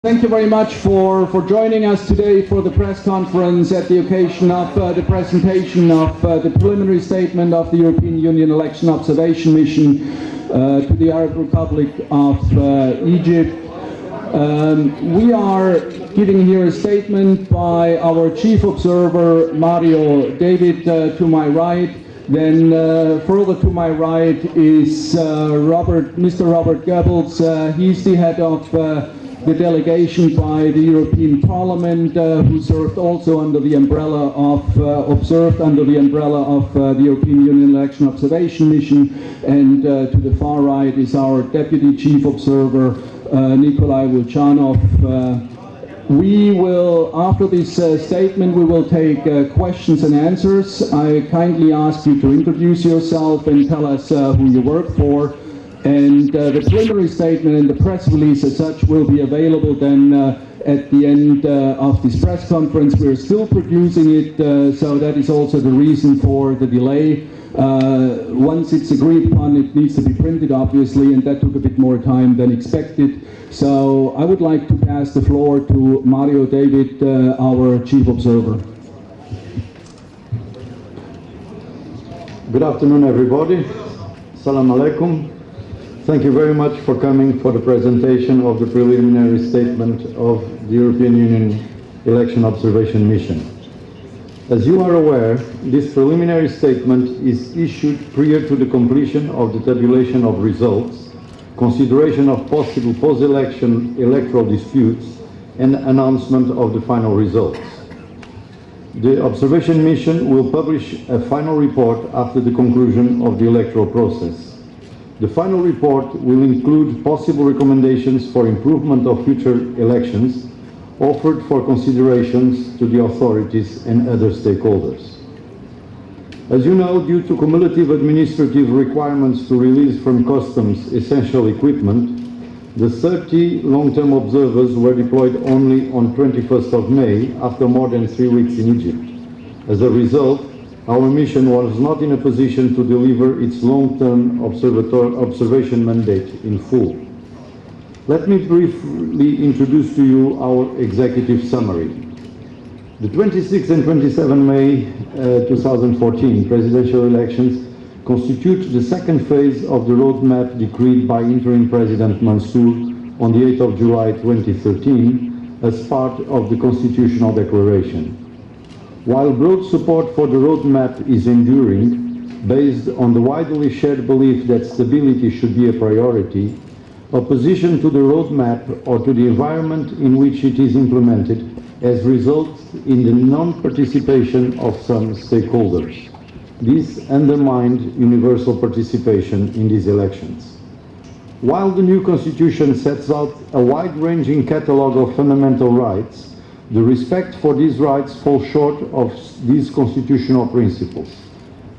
Thank you very much for joining us today for the press conference at the occasion of the presentation of the preliminary statement of the European Union Election Observation Mission to the Arab Republic of Egypt. We are giving here a statement by our chief observer, Mario David, to my right. Then further to my right is Mr. Robert Goebbels. He's the head of the delegation by the European Parliament, who served also under the umbrella of, observed under the umbrella of the European Union Election Observation Mission. And to the far right is our Deputy Chief Observer, Nikolai Vulchanov. We will, after this statement, we will take questions and answers. I kindly ask you to introduce yourself and tell us who you work for. And the preliminary statement and the press release as such will be available then at the end of this press conference. We're still producing it, so that is also the reason for the delay. Once it's agreed upon, it needs to be printed, obviously, and that took a bit more time than expected. So I would like to pass the floor to Mario David, our Chief Observer. Good afternoon, everybody. Assalamu alaikum. Thank you very much for coming for the presentation of the preliminary statement of the European Union Election Observation Mission. As you are aware, this preliminary statement is issued prior to the completion of the tabulation of results, consideration of possible post-election electoral disputes, and announcement of the final results. The observation mission will publish a final report after the conclusion of the electoral process. The final report will include possible recommendations for improvement of future elections offered for considerations to the authorities and other stakeholders. As you know, due to cumulative administrative requirements to release from customs essential equipment, the 30 long-term observers were deployed only on 21st of May, after more than 3 weeks in Egypt. As a result, our mission was not in a position to deliver its long-term observation mandate in full. Let me briefly introduce to you our executive summary. The 26 and 27 May 2014 presidential elections constitute the second phase of the roadmap decreed by interim President Mansour on the 8th of July 2013 as part of the Constitutional Declaration. While broad support for the roadmap is enduring, based on the widely shared belief that stability should be a priority, opposition to the roadmap or to the environment in which it is implemented has resulted in the non-participation of some stakeholders. This undermined universal participation in these elections. While the new constitution sets out a wide-ranging catalogue of fundamental rights, the respect for these rights falls short of these constitutional principles.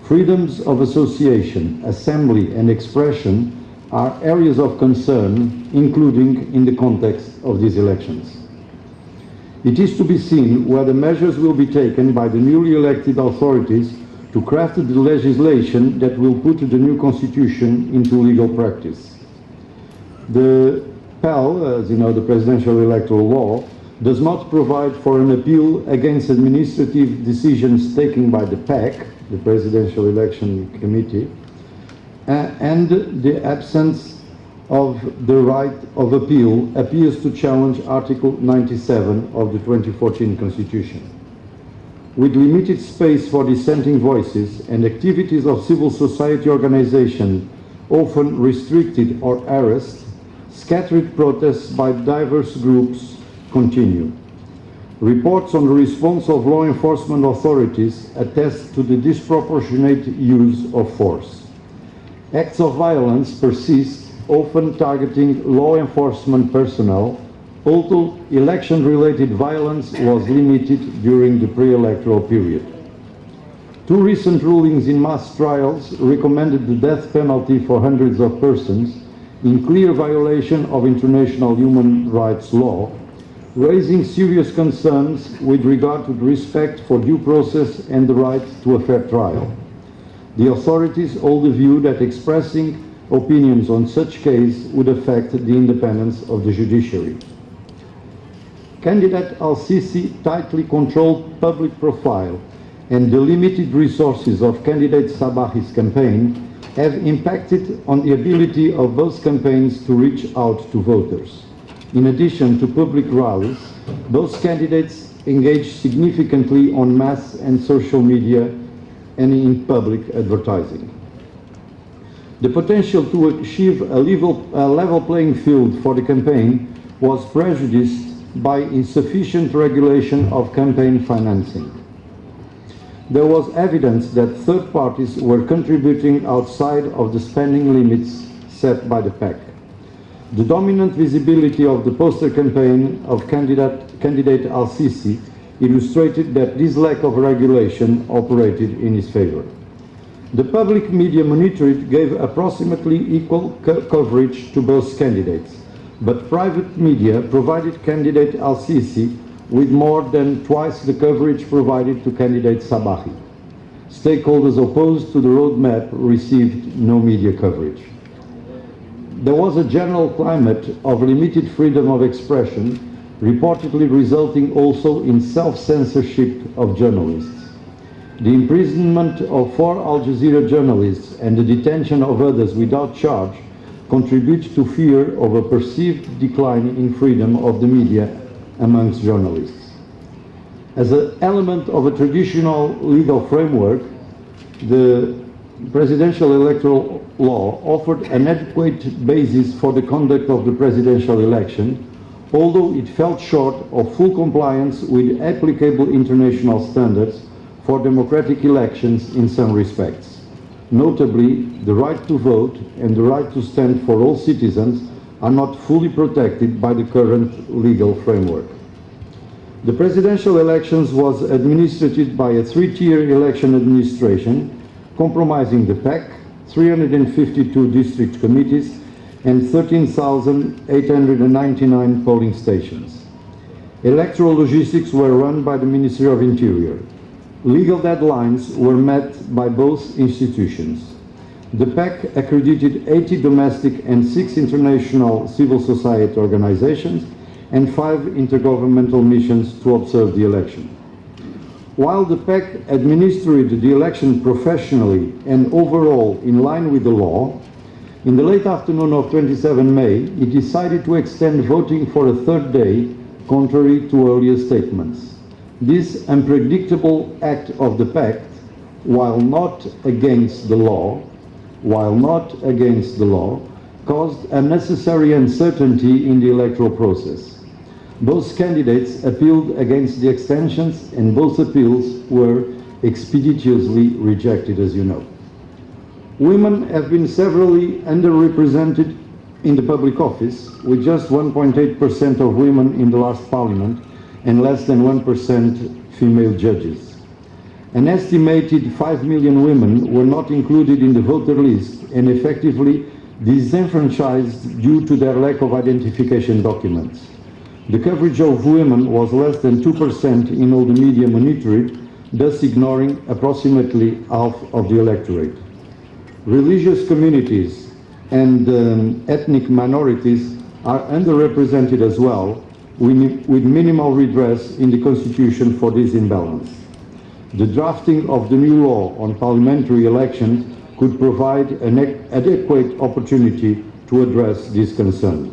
Freedoms of association, assembly, and expression are areas of concern, including in the context of these elections. It is to be seen whether measures will be taken by the newly elected authorities to craft the legislation that will put the new constitution into legal practice. The PEL, as you know, the Presidential Electoral Law, does not provide for an appeal against administrative decisions taken by the PEC, the Presidential Election Committee, and the absence of the right of appeal appears to challenge Article 97 of the 2014 Constitution. With limited space for dissenting voices and activities of civil society organizations often restricted or harassed, scattered protests by diverse groups continue. Reports on the response of law enforcement authorities attest to the disproportionate use of force. Acts of violence persist, often targeting law enforcement personnel, although election-related violence was limited during the pre-electoral period. Two recent rulings in mass trials recommended the death penalty for hundreds of persons, in clear violation of international human rights law, raising serious concerns with regard to the respect for due process and the right to a fair trial. The authorities hold the view that expressing opinions on such case would affect the independence of the judiciary. Candidate al-Sisi tightly controlled public profile and the limited resources of candidate Sabahi's campaign have impacted on the ability of both campaigns to reach out to voters. In addition to public rallies, both candidates engaged significantly on mass and social media and in public advertising. The potential to achieve a level playing field for the campaign was prejudiced by insufficient regulation of campaign financing. There was evidence that third parties were contributing outside of the spending limits set by the PAC. The dominant visibility of the poster campaign of candidate al-Sisi illustrated that this lack of regulation operated in his favor. The public media monitored gave approximately equal coverage to both candidates, but private media provided candidate al-Sisi with more than twice the coverage provided to candidate Sabahi. Stakeholders opposed to the roadmap received no media coverage. There was a general climate of limited freedom of expression, reportedly resulting also in self-censorship of journalists. The imprisonment of 4 Al Jazeera journalists and the detention of others without charge contribute to fear of a perceived decline in freedom of the media amongst journalists. As an element of a traditional legal framework, the presidential electoral law offered an adequate basis for the conduct of the presidential election, although it fell short of full compliance with applicable international standards for democratic elections in some respects. Notably, the right to vote and the right to stand for all citizens are not fully protected by the current legal framework. The presidential elections was administered by a 3-tier election administration comprising the PAC, 352 district committees, and 13,899 polling stations. Electoral logistics were run by the Ministry of Interior. Legal deadlines were met by both institutions. The PAC accredited 80 domestic and 6 international civil society organizations and 5 intergovernmental missions to observe the election. While the PAC administered the election professionally and overall in line with the law, in the late afternoon of 27 May, it decided to extend voting for a 3rd day, contrary to earlier statements. This unpredictable act of the PAC, while not against the law, caused unnecessary uncertainty in the electoral process. Both candidates appealed against the extensions, and both appeals were expeditiously rejected, as you know. Women have been severely underrepresented in the public office, with just 1.8% of women in the last parliament and less than 1% female judges. An estimated 5 million women were not included in the voter list and effectively disenfranchised due to their lack of identification documents. The coverage of women was less than 2% in all the media monitored, thus ignoring approximately half of the electorate. Religious communities and ethnic minorities are underrepresented as well, with minimal redress in the Constitution for this imbalance. The drafting of the new law on parliamentary elections could provide an adequate opportunity to address this concern.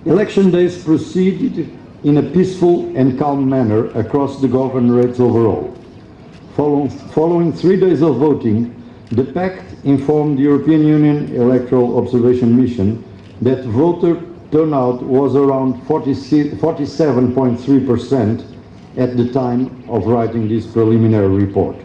Election days proceeded in a peaceful and calm manner across the governorates overall. Following 3 days of voting, the PAC informed the European Union Electoral Observation Mission that voter turnout was around 47.3% at the time of writing this preliminary report.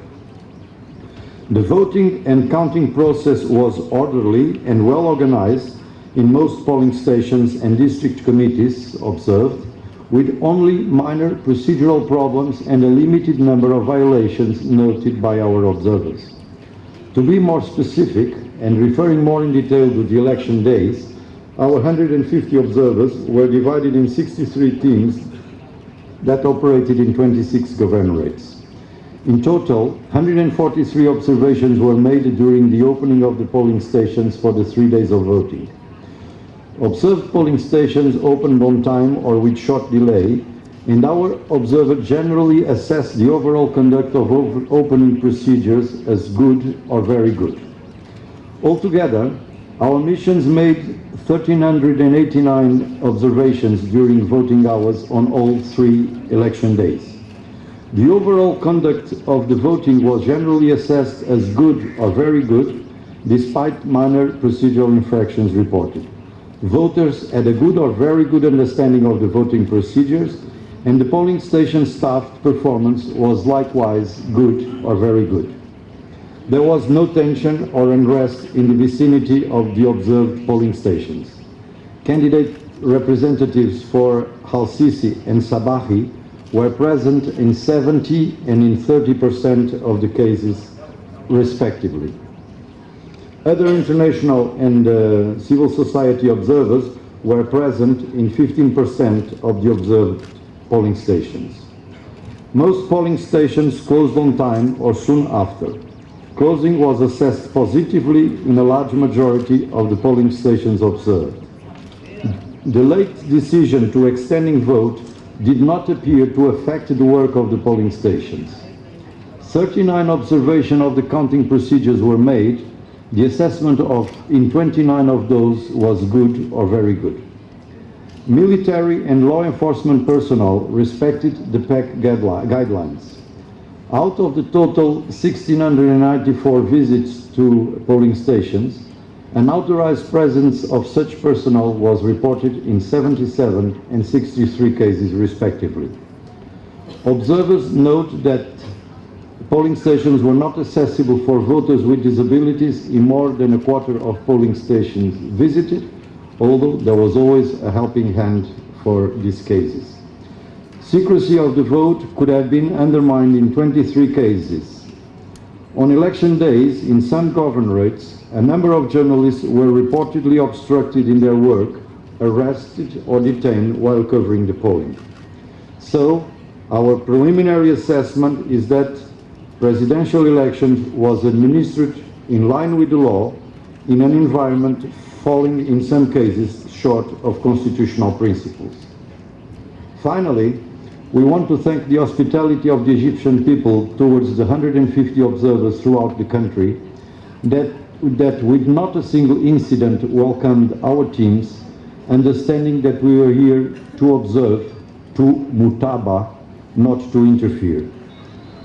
The voting and counting process was orderly and well organized in most polling stations and district committees observed, with only minor procedural problems and a limited number of violations noted by our observers. To be more specific, and referring more in detail to the election days, our 150 observers were divided in 63 teams that operated in 26 governorates. In total, 143 observations were made during the opening of the polling stations for the 3 days of voting. Observed polling stations opened on time or with short delay, and our observer generally assessed the overall conduct of opening procedures as good or very good. Altogether, our missions made 1,389 observations during voting hours on all 3 election days. The overall conduct of the voting was generally assessed as good or very good, despite minor procedural infractions reported. Voters had a good or very good understanding of the voting procedures, and the polling station staff's performance was likewise good or very good. There was no tension or unrest in the vicinity of the observed polling stations. Candidate representatives for Al-Sisi and Sabahi were present in 70 and in 30% of the cases, respectively. Other international and civil society observers were present in 15% of the observed polling stations. Most polling stations closed on time or soon after. Closing was assessed positively in a large majority of the polling stations observed. The late decision to extending vote did not appear to affect the work of the polling stations. 39 observations of the counting procedures were made. The assessment in 29 of those was good or very good. Military and law enforcement personnel respected the PEC guidelines. Out of the total 1,694 visits to polling stations, an authorized presence of such personnel was reported in 77 and 63 cases respectively. Observers note that polling stations were not accessible for voters with disabilities in more than a quarter of polling stations visited, although there was always a helping hand for these cases. Secrecy of the vote could have been undermined in 23 cases. On election days, in some governorates, a number of journalists were reportedly obstructed in their work, arrested or detained while covering the polling. So, our preliminary assessment is that presidential elections was administered in line with the law in an environment falling in some cases short of constitutional principles. Finally, we want to thank the hospitality of the Egyptian people towards the 150 observers throughout the country that with not a single incident welcomed our teams, understanding that we were here to observe, to mutaba, not to interfere.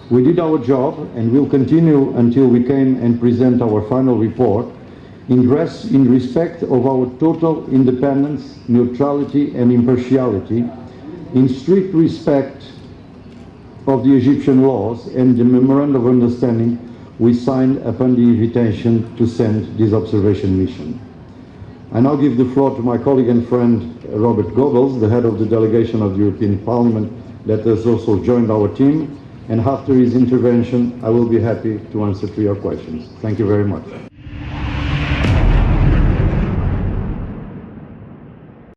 We did our job and will continue until we came and present our final report in respect of our total independence, neutrality and impartiality, in strict respect of the Egyptian laws and the Memorandum of Understanding we signed upon the invitation to send this observation mission. I now give the floor to my colleague and friend Robert Goebbels, the head of the delegation of the European Parliament that has also joined our team, and after his intervention I will be happy to answer to your questions. Thank you very much.